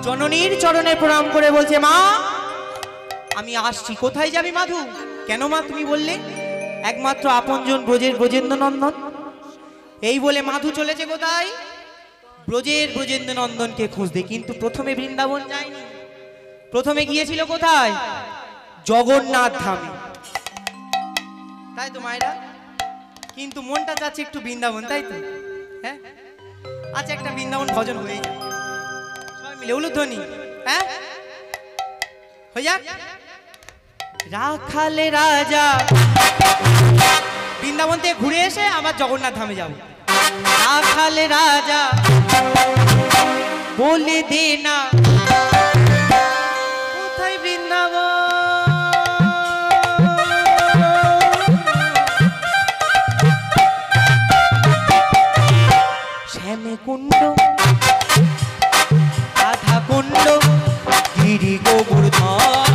জননীর চরণে প্রণাম করে বলছে, মা আমি আসছি। কোথায় যাবি মাধু? কেন মা তুমি বললে একমাত্র আপনজন ব্রজের ব্রজেন্দ্র নন্দন? এই বলে মাধু চলেছে কোথায়? ব্রজের ব্রজেন্দ্র নন্দনকে খুঁজতে। কিন্তু প্রথমে বৃন্দাবন যায়নি, প্রথমে গিয়েছিল কোথায়? জগন্নাথ ধামে, তাই তো মায়েরা? কিন্তু মনটা চাচ্ছে একটু বৃন্দাবন, তাই তো? হ্যাঁ, আচ্ছা একটা বৃন্দাবন ভজন হয়ে যায় সবাই মিলে, উলুধ্বনি। হ্যাঁ, হয়ে যাক। রাখালে রাজা, বৃন্দাবন থেকে ঘুরে এসে আবার জগন্নাথ ধামে যাব। রাখালে রাজা বলে দে না কোথায় বৃন্দাবন? শ্যামে কুণ্ড রাধা কুণ্ড গিরি গোবর্ধন,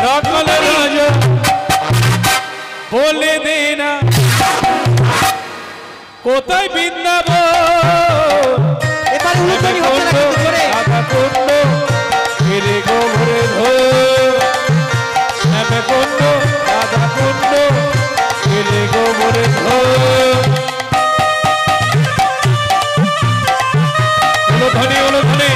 রাখাল রাজা বলে দে না কোথায় বৃন্দাবন, এবার উলুধ্বনি হচ্ছে না কিন্তু জোরে। রাধা কুণ্ড গিরি গোবর্ধন, শ্যামে কুণ্ড রাধা কুণ্ড গিরি গোবর্ধন, উলুধ্বনি উলুধ্বনি।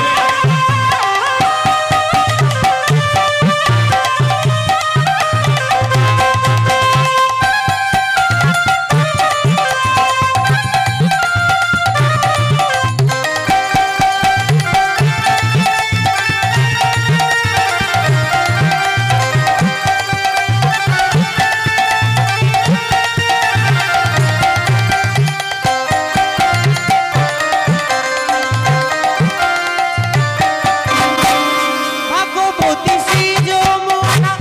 ভাগবতী শ্রী যমুনা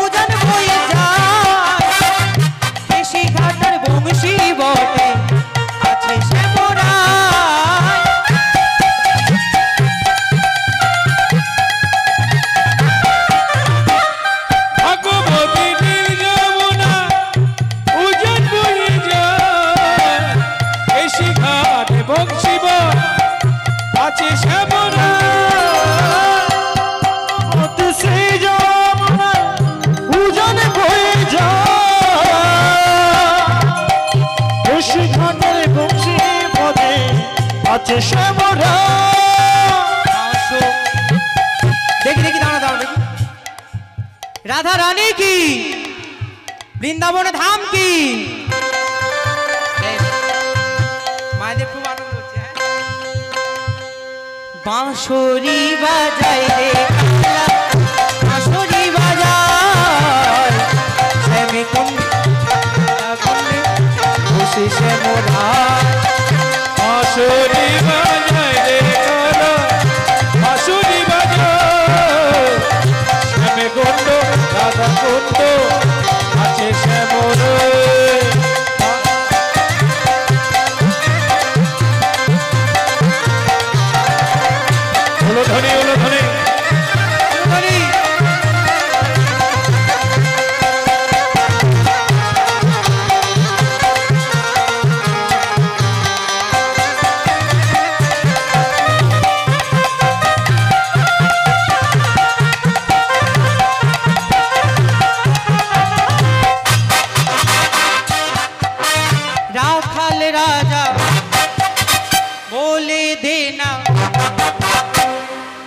উজান বয়ে যায়, কেশি ঘাটার বংশী বটে আছে শ্যামরায়। ভগবতী নীল যমুনা উজান বয়ে যায়, কেশি ঘাট বংশী বট আছে শ্যামরা, অতি শ্রী যমুনা উজান বয়ে যায়, ঋষি ঘাটের বংশী পদে আছে শ্যামরা। আসো, দেখি দেখি, দাঁড়া দাঁড়া দেখি। রাধা রানী কি বৃন্দাবনে ধাম কি? মায়েদের খুব আনন্দ হচ্ছে। বাঁশরি বাজাই রে কালা, বাঁশরি বাজাই শ্যামে কুণ্ডে বসে শ্যামরা। বাঁশরি বাজায় রে কালা, বাঁশরি বাজায় শ্যামে কুণ্ড রাধা কুণ্ড আছে শ্যামর। উলুধ্বনি উলুধ্বনি উলুধ্বনি। রাখাল রাজা বলে দে না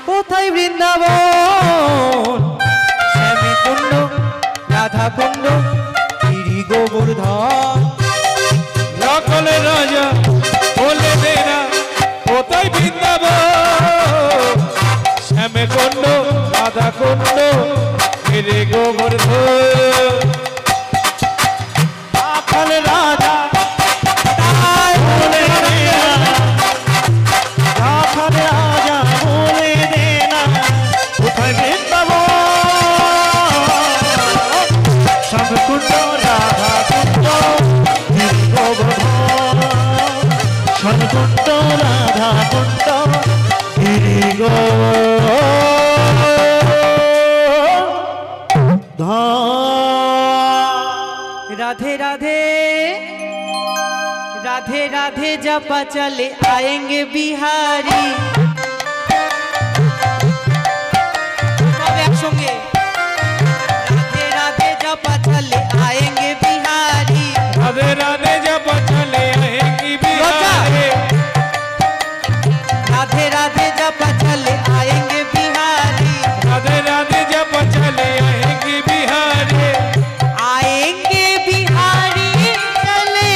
কোথায় বৃন্দাবন, শ্যামে কুণ্ড রাধা কুণ্ড গিরি গোবর্ধন। রাখাল রাজা বলে দে না কোথায় বৃন্দাবন, শ্যামে কুণ্ড রাধা কুণ্ড গিরি গোবর্ধন। রাখাল রাজা তাই বলে দে না, রাখাল রাজা বলে দে না কোথায় বৃন্দাবন, শ্যামকুণ্ড রাধা কুণ্ড গিরি গোবর্ধন, শ্যামকুণ্ড রাধা কুণ্ড গিরি গোবর্ধন। राधे राधे राधे राधे जपा चले आएंगे बिहारी। सब একসঙ্গে राधे राधे जपा चले आएंगे बिहारी। राधे राधे जब चले आएंगी बिहारी, राधे राधे जपा चले आएंगे बिहारी। राधे राधे जब चले आएंगी बिहारी, आएंगे बिहारी चले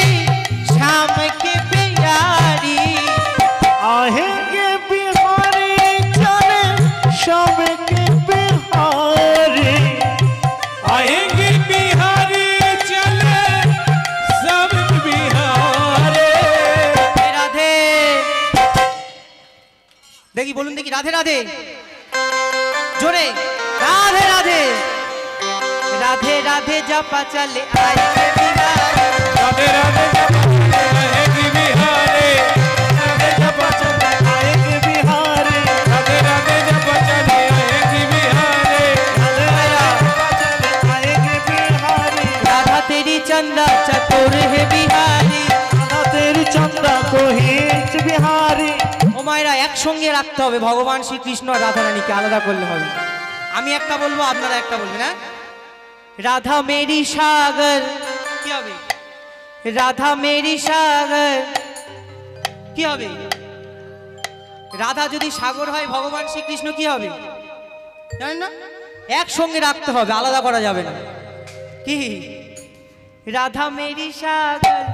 शाम के प्यारी। आएंगे बिहारी चले शाम के बिहारी, आएंगी बिहारी चले सब बिहारी। राधे देखी बोलूं देखी राधे राधे जोरे राधे राधे राधे राधे जपा चले आएंगे बिहारी। राधे राधे जब चले आएंगी बिहारी, राधे जब चले आएंगे बिहारी, राधे राधे जब चले आएंगी बिहारी, आएंगे बिहारी, राधा तेरी चंदा चतुर है बिहारी। राधा तेरी चंदा को हिंच बिहारी। ও মায়েরা একসঙ্গে রাখতে হবে, ভগবান শ্রীকৃষ্ণ আর রাধা রানীকে আলাদা করলে হবে। আমি একটা বলবো আপনারা একটা বলবেন। হ্যাঁ, রাধা মেরি সাগর কি হবে? রাধা মেরি সাগর কি হবে? রাধা যদি সাগর হয় ভগবান শ্রীকৃষ্ণ কি হবে জানেন না? একসঙ্গে রাখতে হবে, আলাদা করা যাবে না। কি রাধা মেরি সাগর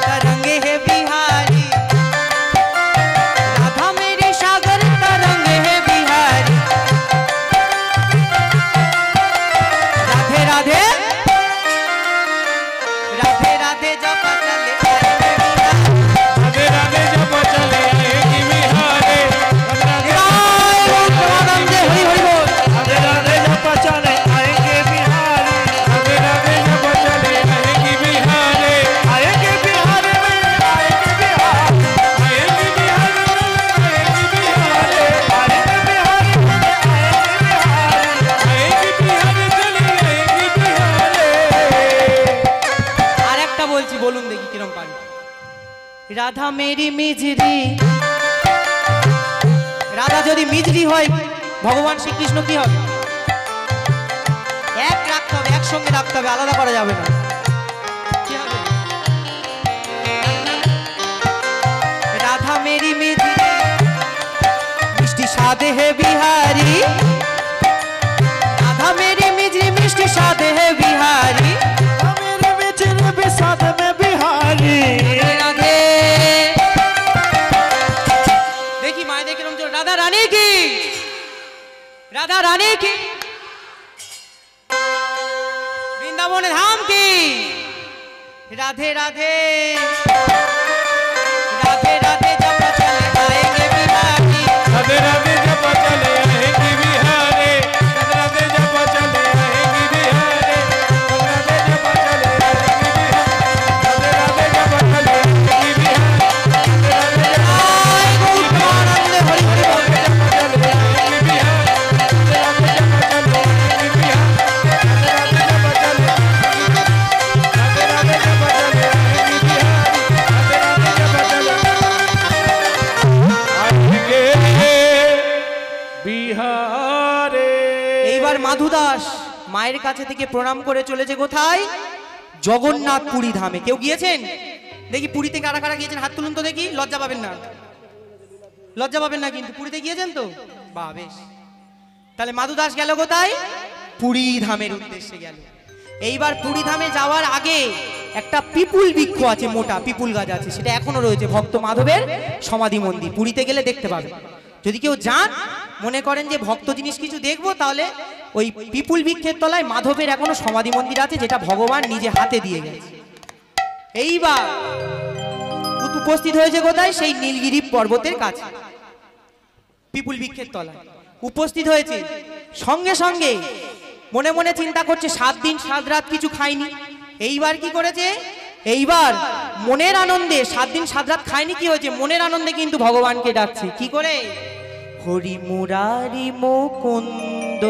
तरंगे है बिहारी। राधा मेरी सागर तरंगे है बिहारी। राधे राधे राधे राधे जपा चले आएंगे बिहारी। राधे राधे जब चले आएंगी बिहारी, राधे जय प्रेमानंद हरि हरि बोल। राधे राधे जप चले आएंगे बिहारी, राधे राधे जब चले आएंगी बिहारी, आएंगे बिहारी में आएंगे बिहारी, आएंगी बिहारी, आएंगी बिहारी, आएंगे बिहारी में आएंगे बिहारी। आएंगी बिहारी चली आएंगी बिहारी। আর একটা বলছি বলুন দেখি কিরম পারি। Radha Mary misery. রাধা যদি মিজরি হয় ভগবান শ্রীকৃষ্ণ কি হবে? এক রাখতে হবে, একসঙ্গে রাখতে হবে, আলাদা করা যাবে না। কি হবে? রাধা মেরি মিজরি মিষ্টি সাদে হে বিহারি। রাধা মেরি মিজরি মিষ্টি সাদে হে বিহারি। রানী কি, বৃন্দাবনে ধাম কি। রাধে রাধে রাধে রাধে জপা চলে আएंगे बिहारी, राधे राधे जप चले आएंगे बिहारे, राधे जप चले आएंगे बिहारे, राधे जप चले आएंगे बिहारे, राधे जप चले आएंगे बिहारे, आय गौतमानंद हरि हरि बोल। चले आएंगे बिहारे, राधे जप चले आएंगे बिहारे, राधे जप चले राधे राधे जप चले आएंगे बिहारे, राधे जप चले आएंगे बिहारे। এইবার মাধু দাস মায়ের কাছে থেকে প্রণাম করে চলেছে কোথায়, জগন্নাথ পুরী ধামে। কেউ গিয়েছেন দেখি, পুরীতে কারা কারা গিয়েছেন হাত তুলুন তো দেখি, লজ্জা পাবেন না, লজ্জা পাবেন না কিন্তু, পুরীতে গিয়েছেন তো, বাহ বেশ। তাহলে মাধু দাস গেল কোথায়, পুরী ধামের উদ্দেশ্যে গেল। এইবার পুরী ধামে যাওয়ার আগে একটা পিপুল বৃক্ষ আছে, মোটা পিপুল গাছ আছে, সেটা এখনো রয়েছে, ভক্ত মাধবের সমাধি মন্দির, পুরীতে গেলে দেখতে পাবেন। যদি কেউ যান মনে করেন যে ভক্ত জিনিস কিছু দেখবো, তাহলে ওই পিপুল বৃক্ষের তলায় মাধবের এখনো সমাধি মন্দির আছে, যেটা ভগবান নিজে হাতে দিয়ে গেছে। এইবার উপস্থিত হয়েছে কোথায়, সেই নীলগিরি পর্বতের কাছে, পিপুল বৃক্ষের তলায় উপস্থিত হয়েছে। সঙ্গে সঙ্গে মনে মনে চিন্তা করছে 7 দিন 7 রাত কিছু খায়নি। এইবার কি করেছে, এইবার মনের আনন্দে 7 দিন 7 রাত খায়নি, কি হয়েছে, মনের আনন্দে কিন্তু ভগবানকে ডাকছে। কি করে, হরি মুরারি মুকুন্দ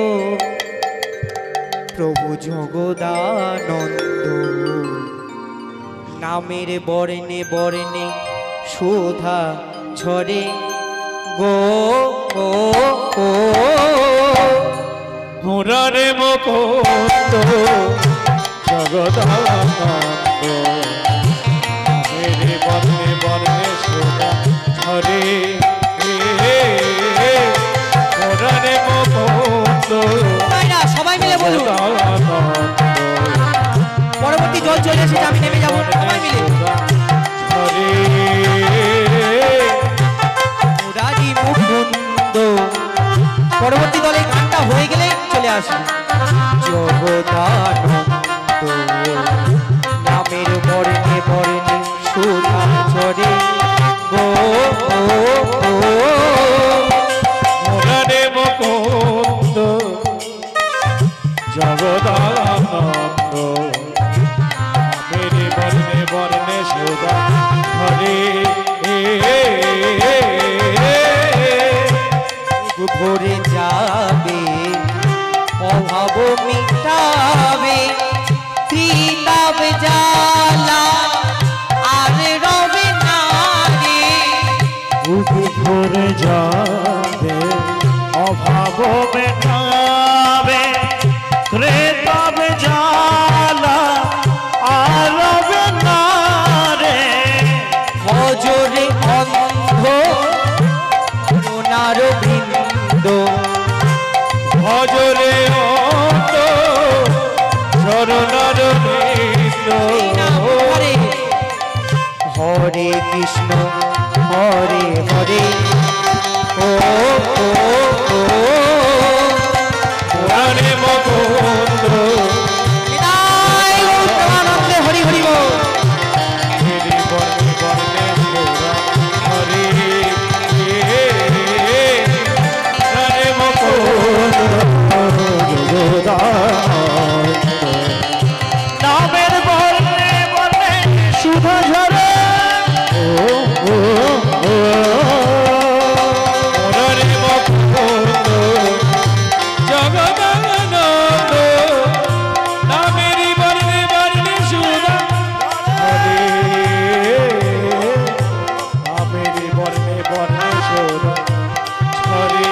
প্রভু জগদানন্দ, নামের বর্ণে বর্ণে শোধা ঝরে গো গো গো। মুরারে মুকুন্দ জগদানন্দ, মেরে বর্ণে বর্ণে শোভা ঝরে, মুরারে মুকুন্দ ভাইরা সবাই মিলে বলুন, জগদানন্দ, পরবর্তী জল চলে এসেছে, আমি নেমে যাবো, সবাই মিলে। ঝরে মুরারি মুকুন্দ, পরবর্তী দলে গানটা হয়ে গেলে চলে আসবে। জগদানন্দ নামের বর্ণে বর্ণে সুধা ঝরে গো গো গো। মুরারে মুকুন্দ জগদানন্দ, মেরে বর্ণে বর্ণে শোভা ঝরে, ভরে যাবে অভাব মিটাবে, ত্রিতাপ জ্বালা আর রবে না রে। বুক ভরে যাবে অভাব মেটাবে, ত্রেতাব জ্বালা আর রবে না রে। ভজরে অন্ধ ওনার বৃন্দ, ভজরে অন্ত শরণার বৃন্দ, হরে হরে কৃষ্ণ হরে হরে ও ও ও। মুরারে মুকুন্দ বিদায় গৌতমানন্দে হরি হরি বল। মেরে বর্ণে বর্ণে শোভা ঝরে, মুরারে মুকুন্দ জগদানন্দ নামের বর্ণে বর্ণে সুধা ঝরে, ও ও ও। মুরারে মুকুন্দ জগদানন্দ, নামেরি বর্ণে বর্ণে সুধা ঝরে, নামেরি বর্ণে বর্ণে শোভা ঝরে।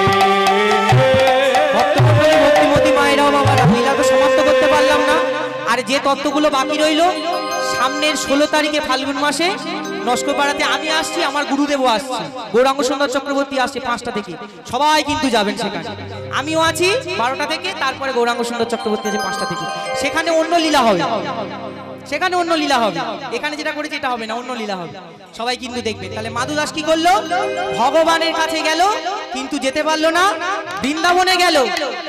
ভক্তমণ্ডলী, ভক্তিমতী মায়েরাও বাবারা, লীলা তো সমাপ্ত করতে পারলাম না। আর যে তত্ত্বগুলো বাকি রইল, সামনের 16 তারিখে ফাল্গুন মাসে নস্করপাড়াতে আমি আসছি, আমার গুরুদেবও আসছে, গৌরাঙ্গ সুন্দর চক্রবর্তী আসছে 5টা থেকে, সবাই কিন্তু যাবেন সেখানে। আমিও আছি 12টা থেকে, তারপরে গৌরাঙ্গ সুন্দর চক্রবর্তী আছে 5টা থেকে, সেখানে অন্য লীলা হবে। সেখানে অন্য লীলা হবে, এখানে যেটা করেছে এটা হবে না, অন্য লীলা হবে, সবাই কিন্তু দেখবে। তাহলে মাধুদাস কি করলো? ভগবানের কাছে গেল, কিন্তু যেতে পারলো না, বৃন্দাবনে গেল।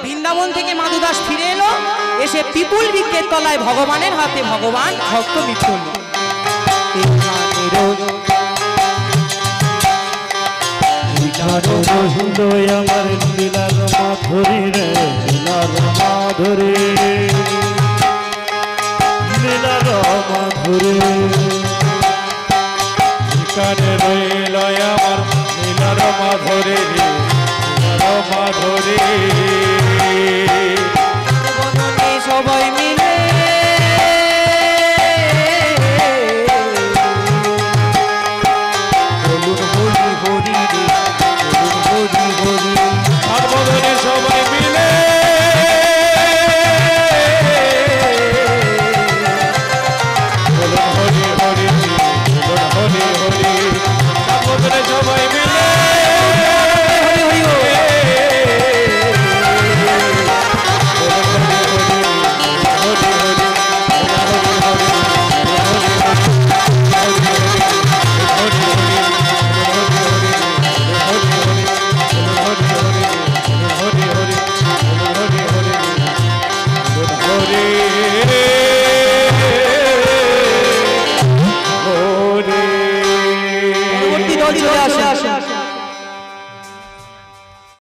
বৃন্দাবন থেকে মাধুদাস ফিরে এলো, এসে পিপুল বৃক্ষের তলায় ভগবানের হাতে ভগবান ভক্ত মৃত্যু হলো। রহিল আমার লীলার মাধুরী রে, লীলার মাধুরী, লীলার মাধুরী। এখানে রইল আমার নীলার মাধুরী, নীলার মাধুরী। বদনে সবাই মিলে বলুন হরি হরি রে, বলুন হরি হরি। সর্বদনে সবাই মিলে বলুন হরি হরি, বলুন হরি হরি। সর্বদনে সবাই মিলে হরি হরি হরি। পরবর্তী দল চলে আসে।